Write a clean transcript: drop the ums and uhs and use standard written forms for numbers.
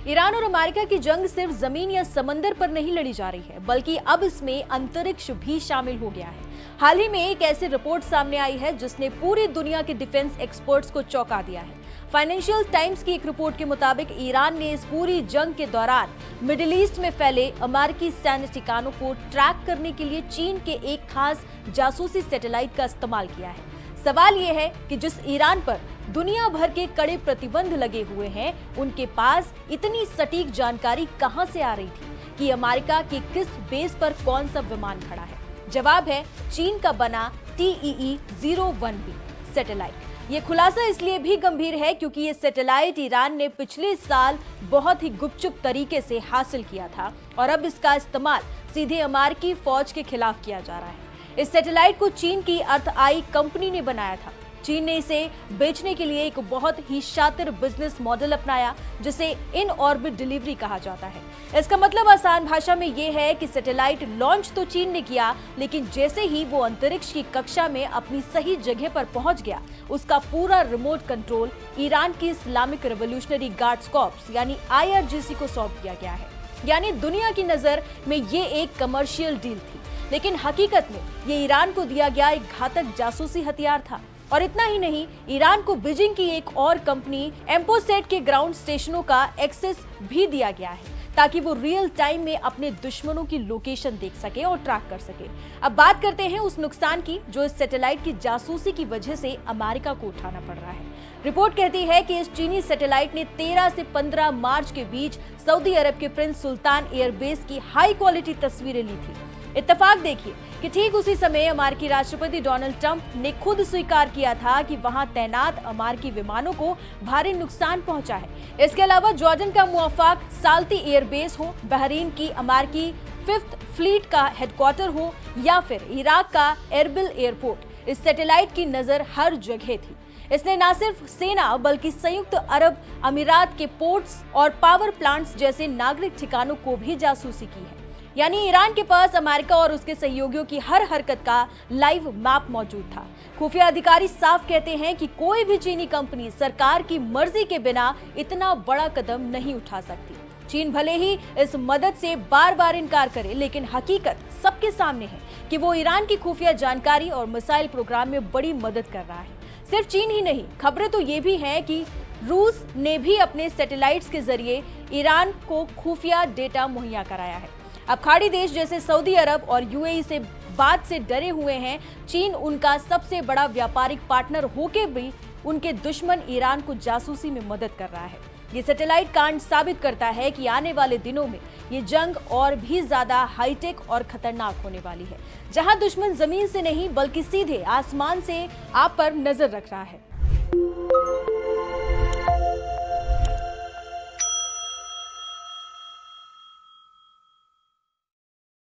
Iran और America की जंग सिर्फ जमीन या समंदर पर नहीं लड़ी जा रही है, बल्कि अब इसमें अंतरिक्ष भी शामिल हो गया है। हाल ही में एक ऐसी रिपोर्ट सामने आई है जिसने पूरी दुनिया के डिफेंस एक्सपर्ट्स को चौंका दिया है। फाइनेंशियल टाइम्स की एक रिपोर्ट के मुताबिक ईरान ने इस पूरी जंग के दौरान मिडिल ईस्ट में फैले अमेरिकी सैन्य ठिकानों को ट्रैक करने के लिए चीन के एक खास जासूसी सैटेलाइट का इस्तेमाल किया है। सवाल यह है कि जिस ईरान पर दुनिया भर के कड़े प्रतिबंध लगे हुए हैं, उनके पास इतनी सटीक जानकारी कहां से आ रही थी कि अमेरिका के किस बेस पर कौन सा विमान खड़ा है? जवाब है चीन का बना TEE-01B सैटेलाइट। ये खुलासा इसलिए भी गंभीर है क्योंकि ये सैटेलाइट ईरान ने पिछले साल बहुत ही गुपचुप तरीके से हासिल किया था और अब इसका इस्तेमाल सीधे अमेरिकी फौज के खिलाफ किया जा रहा है। इस सैटेलाइट को चीन की अर्थ आई कंपनी ने बनाया था। चीन ने इसे बेचने के लिए एक बहुत ही शातिर बिजनेस मॉडल अपनाया, जिसे इन ऑर्बिट डिलीवरी कहा जाता है। इसका मतलब आसान भाषा में यह है कि सैटेलाइट लॉन्च तो चीन ने किया, लेकिन जैसे ही वो अंतरिक्ष की कक्षा में अपनी सही जगह पर पहुंच गया, उसका पूरा रिमोट कंट्रोल ईरान की इस्लामिक रिवॉल्यूशनरी गार्ड्स कॉर्प्स यानी IRGC को सौंप दिया गया है। यानी दुनिया की नजर में ये एक कमर्शियल डील थी, लेकिन हकीकत में ये ईरान को दिया गया एक घातक जासूसी हथियार था। और इतना ही नहीं, ईरान को बीजिंग की एक और कंपनी एम्पोसेट के ग्राउंड स्टेशनों का एक्सेस भी दिया गया है, ताकि वो रियल टाइम में अपने दुश्मनों की लोकेशन देख सके और ट्रैक कर सके। अब बात करते हैं उस नुकसान की जो इस सैटेलाइट की जासूसी की वजह से अमेरिका को उठाना पड़ रहा है। रिपोर्ट कहती है कि इस चीनी सैटेलाइट ने 13 से 15 मार्च के बीच सऊदी अरब के प्रिंस सुल्तान एयरबेस की हाई क्वालिटी तस्वीरें ली थी। इत्तेफाक देखिए कि ठीक उसी समय अमेरिकी राष्ट्रपति डोनाल्ड ट्रंप ने खुद स्वीकार किया था कि वहां तैनात अमेरिकी विमानों को भारी नुकसान पहुंचा है। इसके अलावा जॉर्डन का मुआफाक साल्ती एयरबेस हो, बहरीन की अमेरिकी 5th फ्लीट का हेडक्वार्टर हो या फिर इराक का एरबिल एयरपोर्ट, इस सैटेलाइट की नजर हर जगह थी। इसने न सिर्फ सेना बल्कि संयुक्त अरब अमीरात के पोर्ट्स और पावर प्लांट्स जैसे नागरिक ठिकानों को भी जासूसी की है। यानी ईरान के पास अमेरिका और उसके सहयोगियों की हर हरकत का लाइव मैप मौजूद था। खुफिया अधिकारी साफ कहते हैं कि कोई भी चीनी कंपनी सरकार की मर्जी के बिना इतना बड़ा कदम नहीं उठा सकती। चीन भले ही इस मदद से बार बार इनकार करे, लेकिन हकीकत सबके सामने है कि वो ईरान की खुफिया जानकारी और मिसाइल प्रोग्राम में बड़ी मदद कर रहा है। सिर्फ चीन ही नहीं, खबरें तो ये भी हैं कि रूस ने भी अपने सैटेलाइट्स के जरिए ईरान को खुफिया डेटा मुहैया कराया है। अब खाड़ी देश जैसे सऊदी अरब और UAE से बात से डरे हुए हैं। चीन उनका सबसे बड़ा व्यापारिक पार्टनर होके भी उनके दुश्मन ईरान को जासूसी में मदद कर रहा है। ये सैटेलाइट कांड साबित करता है कि आने वाले दिनों में ये जंग और भी ज्यादा हाईटेक और खतरनाक होने वाली है, जहां दुश्मन जमीन से नहीं बल्कि सीधे आसमान से आप पर नजर रख रहा है।